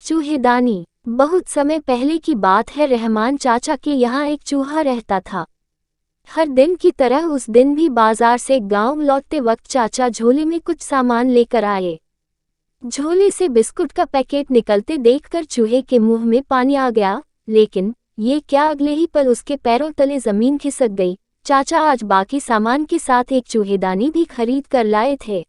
चूहेदानी। बहुत समय पहले की बात है, रहमान चाचा के यहाँ एक चूहा रहता था। हर दिन की तरह उस दिन भी बाजार से गांव लौटते वक्त चाचा झोले में कुछ सामान लेकर आए। झोले से बिस्कुट का पैकेट निकलते देखकर चूहे के मुंह में पानी आ गया, लेकिन ये क्या, अगले ही पल उसके पैरों तले जमीन खिसक गई। चाचा आज बाकी सामान के साथ एक चूहेदानी भी खरीद कर लाए थे।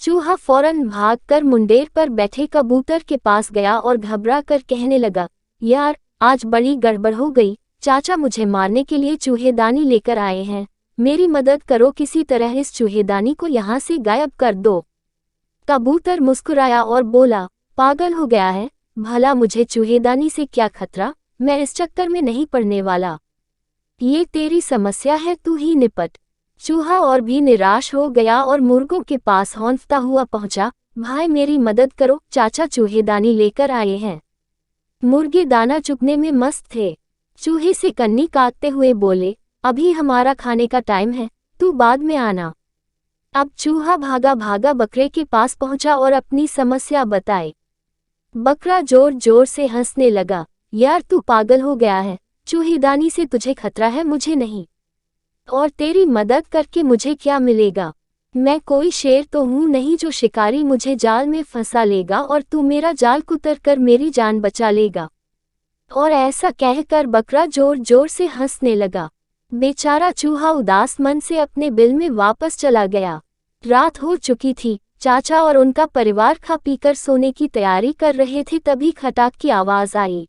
चूहा फौरन भागकर मुंडेर पर बैठे कबूतर के पास गया और घबरा कर कहने लगा, यार आज बड़ी गड़बड़ हो गई, चाचा मुझे मारने के लिए चूहेदानी लेकर आए हैं, मेरी मदद करो, किसी तरह इस चूहेदानी को यहाँ से गायब कर दो। कबूतर मुस्कुराया और बोला, पागल हो गया है, भला मुझे चूहेदानी से क्या खतरा, मैं इस चक्कर में नहीं पड़ने वाला। ये तेरी समस्या है, तू ही निपट। चूहा और भी निराश हो गया और मुर्गों के पास हौंफता हुआ पहुंचा, भाई मेरी मदद करो, चाचा चूहेदानी लेकर आए हैं। मुर्गे दाना चुगने में मस्त थे। चूहे से कन्नी काटते हुए बोले, अभी हमारा खाने का टाइम है, तू बाद में आना। अब चूहा भागा भागा बकरे के पास पहुंचा और अपनी समस्या बताई। बकरा जोर जोर से हंसने लगा, यार तू पागल हो गया है, चूहेदानी से तुझे खतरा है, मुझे नहीं, और तेरी मदद करके मुझे क्या मिलेगा, मैं कोई शेर तो हूँ नहीं जो शिकारी मुझे जाल में फंसा लेगा और तू मेरा जाल कुतर कर मेरी जान बचा लेगा। और ऐसा कहकर बकरा जोर जोर से हंसने लगा। बेचारा चूहा उदास मन से अपने बिल में वापस चला गया। रात हो चुकी थी। चाचा और उनका परिवार खा पीकर सोने की तैयारी कर रहे थे, तभी खटाक की आवाज आई।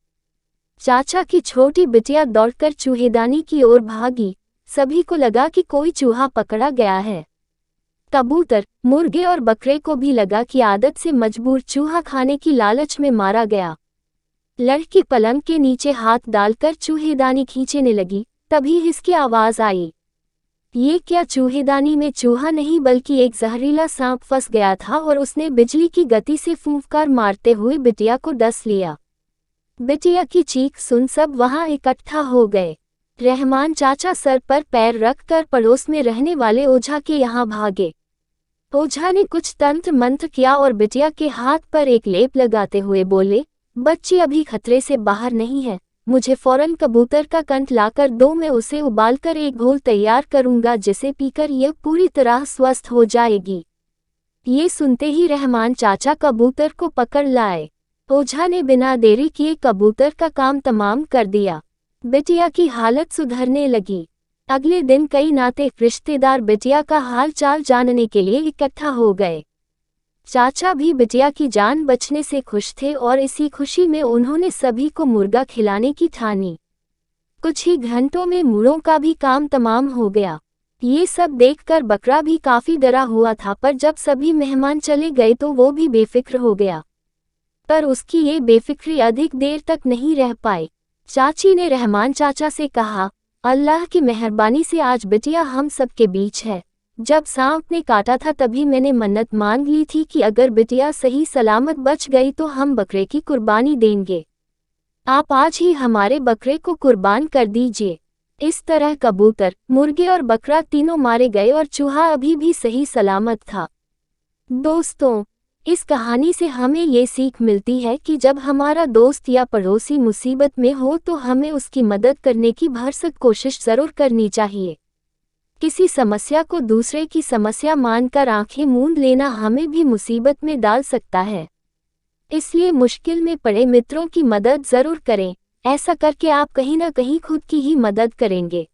चाचा की छोटी बिटिया दौड़कर चूहेदानी की ओर भागी। सभी को लगा कि कोई चूहा पकड़ा गया है। कबूतर, मुर्गे और बकरे को भी लगा कि आदत से मजबूर चूहा खाने की लालच में मारा गया। लड़की पलंग के नीचे हाथ डालकर चूहेदानी खींचने लगी, तभी इसकी आवाज आई। ये क्या, चूहेदानी में चूहा नहीं बल्कि एक जहरीला सांप फंस गया था और उसने बिजली की गति से फूंफकार मारते हुए बिटिया को डस लिया। बिटिया की चीख सुन सब वहां इकट्ठा हो गए। रहमान चाचा सर पर पैर रखकर पड़ोस में रहने वाले ओझा के यहाँ भागे। ओझा ने कुछ तंत्र मंत्र किया और बिटिया के हाथ पर एक लेप लगाते हुए बोले, बच्ची अभी खतरे से बाहर नहीं है, मुझे फौरन कबूतर का कंठ लाकर दो, मैं उसे उबालकर एक घोल तैयार करूंगा जिसे पीकर यह पूरी तरह स्वस्थ हो जाएगी। ये सुनते ही रहमान चाचा कबूतर को पकड़ लाए। ओझा ने बिना देरी किए कबूतर का काम तमाम कर दिया। बिटिया की हालत सुधरने लगी। अगले दिन कई नाते रिश्तेदार बिटिया का हाल चाल जानने के लिए इकट्ठा हो गए। चाचा भी बिटिया की जान बचने से खुश थे और इसी खुशी में उन्होंने सभी को मुर्गा खिलाने की ठानी। कुछ ही घंटों में मुर्गों का भी काम तमाम हो गया। ये सब देखकर बकरा भी काफी डरा हुआ था, पर जब सभी मेहमान चले गए तो वो भी बेफिक्र हो गया। पर उसकी ये बेफिक्री अधिक देर तक नहीं रह पाई। चाची ने रहमान चाचा से कहा, अल्लाह की मेहरबानी से आज बिटिया हम सब के बीच है। जब सांप ने काटा था तभी मैंने मन्नत मांग ली थी कि अगर बिटिया सही सलामत बच गई तो हम बकरे की कुर्बानी देंगे। आप आज ही हमारे बकरे को कुर्बान कर दीजिए। इस तरह कबूतर, मुर्गे और बकरा तीनों मारे गए और चूहा अभी भी सही सलामत था। दोस्तों, इस कहानी से हमें ये सीख मिलती है कि जब हमारा दोस्त या पड़ोसी मुसीबत में हो तो हमें उसकी मदद करने की भरसक कोशिश जरूर करनी चाहिए। किसी समस्या को दूसरे की समस्या मानकर आंखें मूंद लेना हमें भी मुसीबत में डाल सकता है। इसलिए मुश्किल में पड़े मित्रों की मदद जरूर करें। ऐसा करके आप कहीं ना कहीं खुद की ही मदद करेंगे।